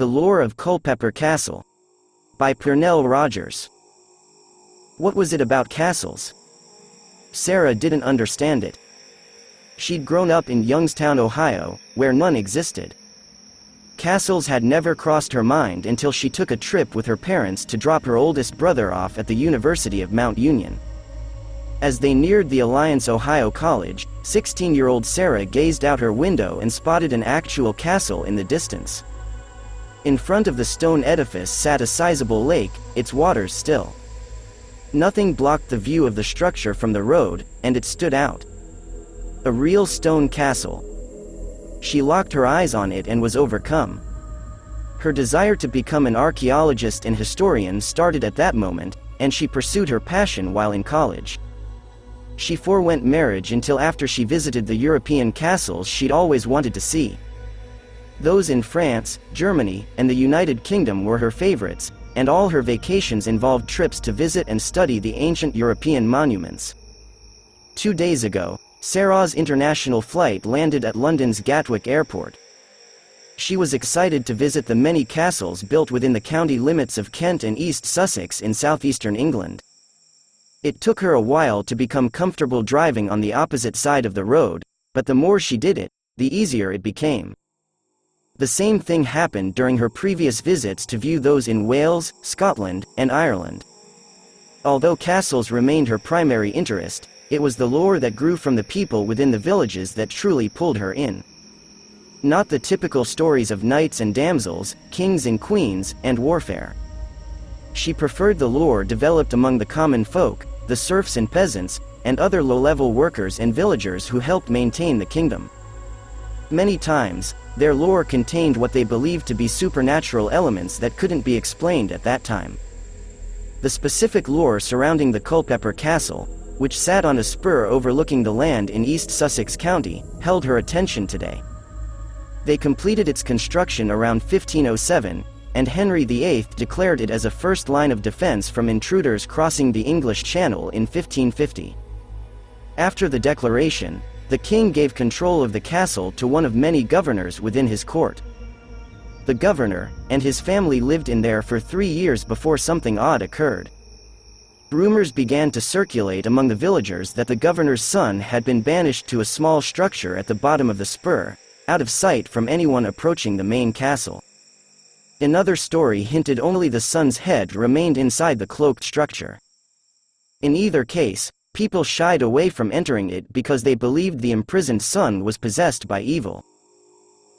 The Lore of Culpepper Castle by Pernell Rogers. What was it about castles? Sarah didn't understand it. She'd grown up in Youngstown, Ohio, where none existed. Castles had never crossed her mind until she took a trip with her parents to drop her oldest brother off at the University of Mount Union. As they neared the Alliance Ohio College, 16-year-old Sarah gazed out her window and spotted an actual castle in the distance. In front of the stone edifice sat a sizable lake, its waters still. Nothing blocked the view of the structure from the road, and it stood out. A real stone castle. She locked her eyes on it and was overcome. Her desire to become an archaeologist and historian started at that moment, and she pursued her passion while in college. She forewent marriage until after she visited the European castles she'd always wanted to see. Those in France, Germany, and the United Kingdom were her favorites, and all her vacations involved trips to visit and study the ancient European monuments. 2 days ago, Sarah's international flight landed at London's Gatwick Airport. She was excited to visit the many castles built within the county limits of Kent and East Sussex in southeastern England. It took her a while to become comfortable driving on the opposite side of the road, but the more she did it, the easier it became. The same thing happened during her previous visits to view those in Wales, Scotland, and Ireland. Although castles remained her primary interest, it was the lore that grew from the people within the villages that truly pulled her in. Not the typical stories of knights and damsels, kings and queens, and warfare. She preferred the lore developed among the common folk, the serfs and peasants, and other low-level workers and villagers who helped maintain the kingdom. Many times, their lore contained what they believed to be supernatural elements that couldn't be explained at that time. The specific lore surrounding the Culpepper Castle, which sat on a spur overlooking the land in East Sussex County, held her attention today. They completed its construction around 1507, and Henry VIII declared it as a first line of defense from intruders crossing the English Channel in 1550. After the declaration, the king gave control of the castle to one of many governors within his court. The governor and his family lived in there for 3 years before something odd occurred. Rumors began to circulate among the villagers that the governor's son had been banished to a small structure at the bottom of the spur, out of sight from anyone approaching the main castle. Another story hinted only the son's head remained inside the cloaked structure. In either case, people shied away from entering it because they believed the imprisoned son was possessed by evil.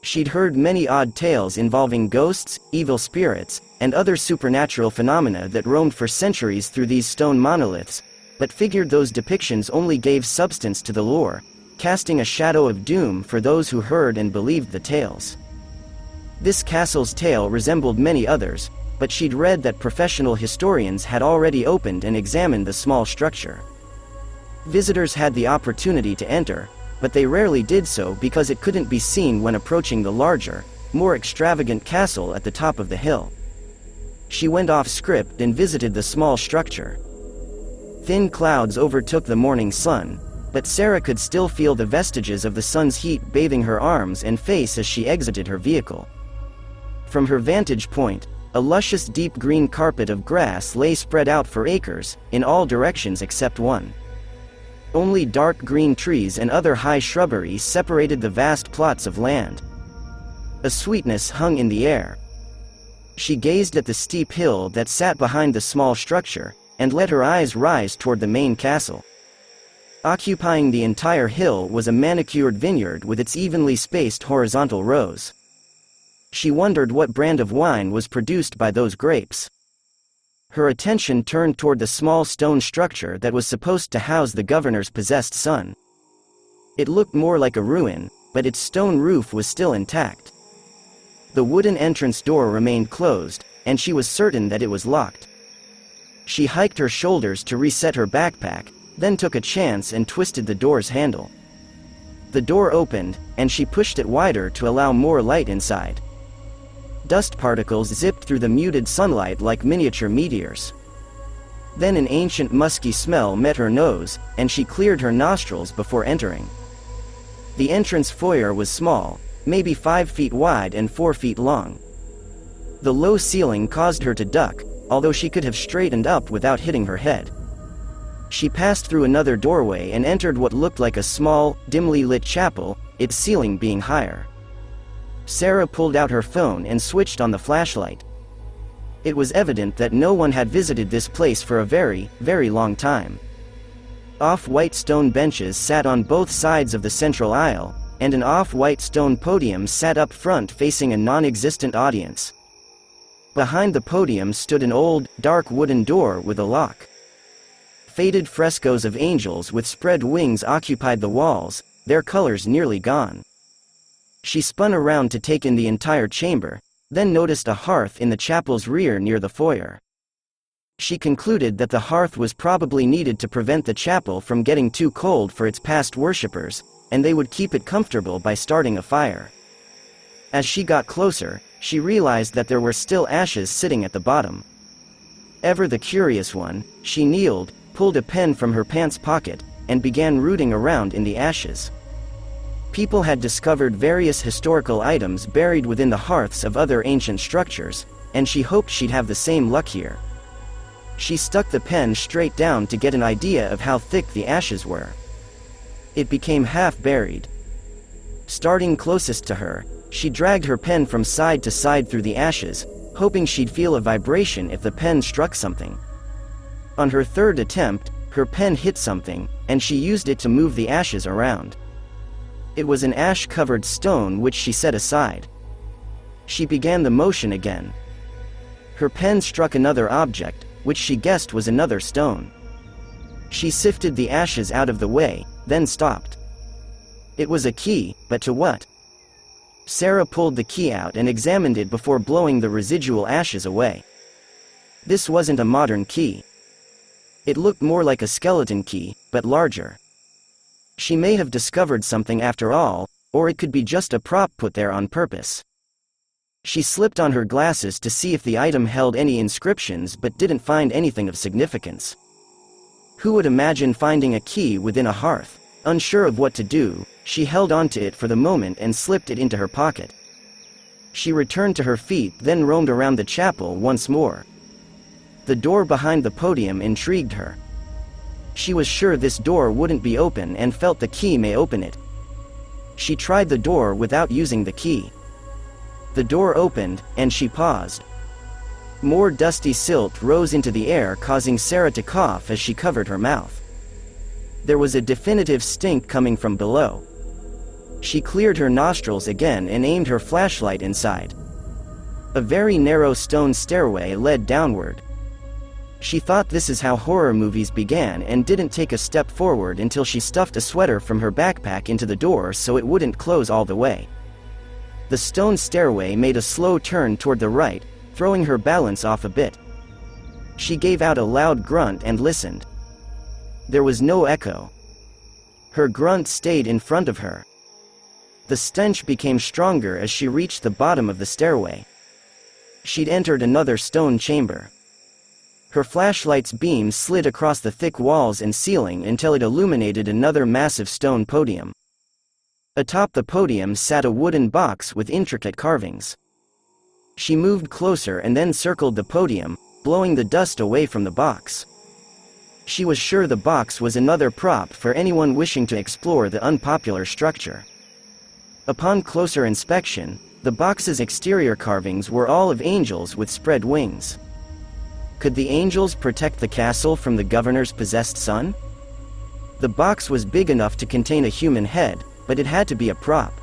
She'd heard many odd tales involving ghosts, evil spirits, and other supernatural phenomena that roamed for centuries through these stone monoliths, but figured those depictions only gave substance to the lore, casting a shadow of doom for those who heard and believed the tales. This castle's tale resembled many others, but she'd read that professional historians had already opened and examined the small structure. Visitors had the opportunity to enter, but they rarely did so because it couldn't be seen when approaching the larger, more extravagant castle at the top of the hill. She went off script and visited the small structure. Thin clouds overtook the morning sun, but Sarah could still feel the vestiges of the sun's heat bathing her arms and face as she exited her vehicle. From her vantage point, a luscious deep green carpet of grass lay spread out for acres, in all directions except one. Only dark green trees and other high shrubbery separated the vast plots of land. A sweetness hung in the air. She gazed at the steep hill that sat behind the small structure, and let her eyes rise toward the main castle. Occupying the entire hill was a manicured vineyard with its evenly spaced horizontal rows. She wondered what brand of wine was produced by those grapes. Her attention turned toward the small stone structure that was supposed to house the governor's possessed son. It looked more like a ruin, but its stone roof was still intact. The wooden entrance door remained closed, and she was certain that it was locked. She hiked her shoulders to reset her backpack, then took a chance and twisted the door's handle. The door opened, and she pushed it wider to allow more light inside. Dust particles zipped through the muted sunlight like miniature meteors. Then an ancient musky smell met her nose, and she cleared her nostrils before entering. The entrance foyer was small, maybe 5 feet wide and 4 feet long. The low ceiling caused her to duck, although she could have straightened up without hitting her head. She passed through another doorway and entered what looked like a small, dimly lit chapel, its ceiling being higher. Sarah pulled out her phone and switched on the flashlight. It was evident that no one had visited this place for a very, very long time. Off-white stone benches sat on both sides of the central aisle, and an off-white stone podium sat up front facing a non-existent audience. Behind the podium stood an old, dark wooden door with a lock. Faded frescoes of angels with spread wings occupied the walls, their colors nearly gone. She spun around to take in the entire chamber, then noticed a hearth in the chapel's rear near the foyer. She concluded that the hearth was probably needed to prevent the chapel from getting too cold for its past worshippers, and they would keep it comfortable by starting a fire. As she got closer, she realized that there were still ashes sitting at the bottom. Ever the curious one, she kneeled, pulled a pen from her pants pocket, and began rooting around in the ashes. People had discovered various historical items buried within the hearths of other ancient structures, and she hoped she'd have the same luck here. She stuck the pen straight down to get an idea of how thick the ashes were. It became half buried. Starting closest to her, she dragged her pen from side to side through the ashes, hoping she'd feel a vibration if the pen struck something. On her third attempt, her pen hit something, and she used it to move the ashes around. It was an ash-covered stone which she set aside. She began the motion again. Her pen struck another object, which she guessed was another stone. She sifted the ashes out of the way, then stopped. It was a key, but to what? Sarah pulled the key out and examined it before blowing the residual ashes away. This wasn't a modern key. It looked more like a skeleton key, but larger. She may have discovered something after all, or it could be just a prop put there on purpose. She slipped on her glasses to see if the item held any inscriptions but didn't find anything of significance. Who would imagine finding a key within a hearth? Unsure of what to do, she held onto it for the moment and slipped it into her pocket. She returned to her feet, then roamed around the chapel once more. The door behind the podium intrigued her. She was sure this door wouldn't be open and felt the key may open it. She tried the door without using the key. The door opened, and she paused. More dusty silt rose into the air, causing Sarah to cough as she covered her mouth. There was a definitive stink coming from below. She cleared her nostrils again and aimed her flashlight inside. A very narrow stone stairway led downward. She thought this is how horror movies began and didn't take a step forward until she stuffed a sweater from her backpack into the door so it wouldn't close all the way. The stone stairway made a slow turn toward the right, throwing her balance off a bit. She gave out a loud grunt and listened. There was no echo. Her grunt stayed in front of her. The stench became stronger as she reached the bottom of the stairway. She'd entered another stone chamber. Her flashlight's beam slid across the thick walls and ceiling until it illuminated another massive stone podium. Atop the podium sat a wooden box with intricate carvings. She moved closer and then circled the podium, blowing the dust away from the box. She was sure the box was another prop for anyone wishing to explore the unpopular structure. Upon closer inspection, the box's exterior carvings were all of angels with spread wings. Could the angels protect the castle from the governor's possessed son? The box was big enough to contain a human head, but it had to be a prop.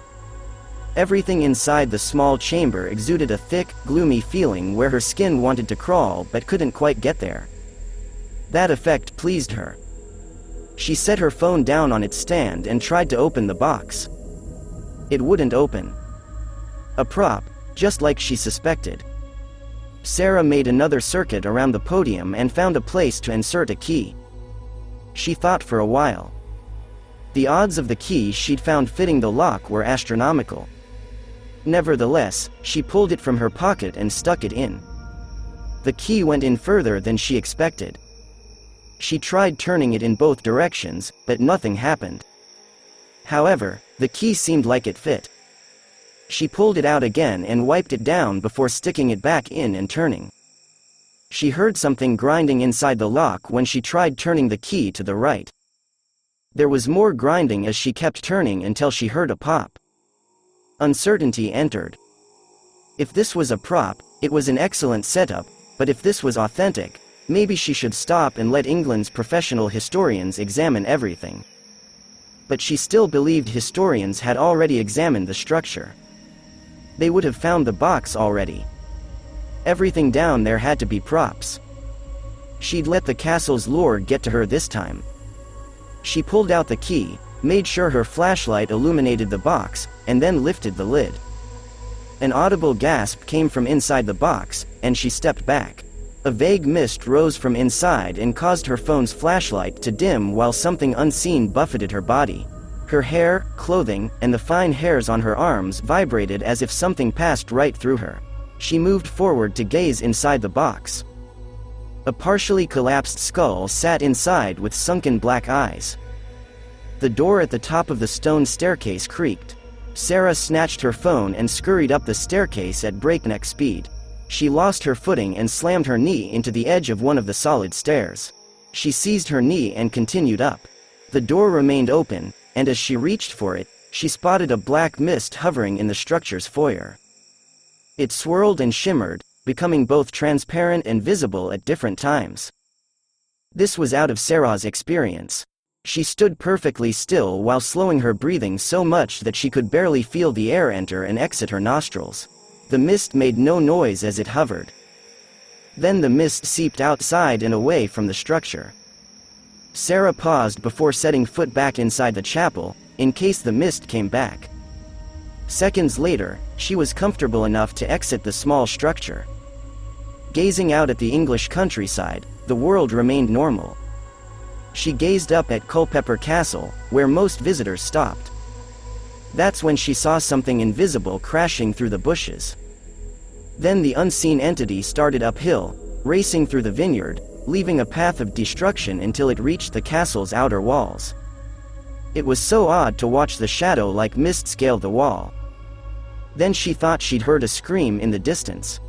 Everything inside the small chamber exuded a thick, gloomy feeling where her skin wanted to crawl but couldn't quite get there. That effect pleased her. She set her phone down on its stand and tried to open the box. It wouldn't open. A prop, just like she suspected. Sarah made another circuit around the podium and found a place to insert a key. She thought for a while. The odds of the key she'd found fitting the lock were astronomical. Nevertheless, she pulled it from her pocket and stuck it in. The key went in further than she expected. She tried turning it in both directions, but nothing happened. However, the key seemed like it fit. She pulled it out again and wiped it down before sticking it back in and turning. She heard something grinding inside the lock when she tried turning the key to the right. There was more grinding as she kept turning until she heard a pop. Uncertainty entered. If this was a prop, it was an excellent setup, but if this was authentic, maybe she should stop and let England's professional historians examine everything. But she still believed historians had already examined the structure. They would have found the box already. Everything down there had to be props. She'd let the castle's lure get to her this time. She pulled out the key, made sure her flashlight illuminated the box, and then lifted the lid. An audible gasp came from inside the box, and she stepped back. A vague mist rose from inside and caused her phone's flashlight to dim while something unseen buffeted her body. Her hair, clothing, and the fine hairs on her arms vibrated as if something passed right through her. She moved forward to gaze inside the box. A partially collapsed skull sat inside with sunken black eyes. The door at the top of the stone staircase creaked. Sarah snatched her phone and scurried up the staircase at breakneck speed. She lost her footing and slammed her knee into the edge of one of the solid stairs. She seized her knee and continued up. The door remained open, and as she reached for it, she spotted a black mist hovering in the structure's foyer. It swirled and shimmered, becoming both transparent and visible at different times. This was out of Sarah's experience. She stood perfectly still while slowing her breathing so much that she could barely feel the air enter and exit her nostrils. The mist made no noise as it hovered. Then the mist seeped outside and away from the structure. Sarah paused before setting foot back inside the chapel, in case the mist came back. Seconds later, she was comfortable enough to exit the small structure. Gazing out at the English countryside, the world remained normal. She gazed up at Culpepper Castle, where most visitors stopped. That's when she saw something invisible crashing through the bushes. Then the unseen entity started uphill, racing through the vineyard, leaving a path of destruction until it reached the castle's outer walls. It was so odd to watch the shadow like mist scale the wall. Then she thought she'd heard a scream in the distance.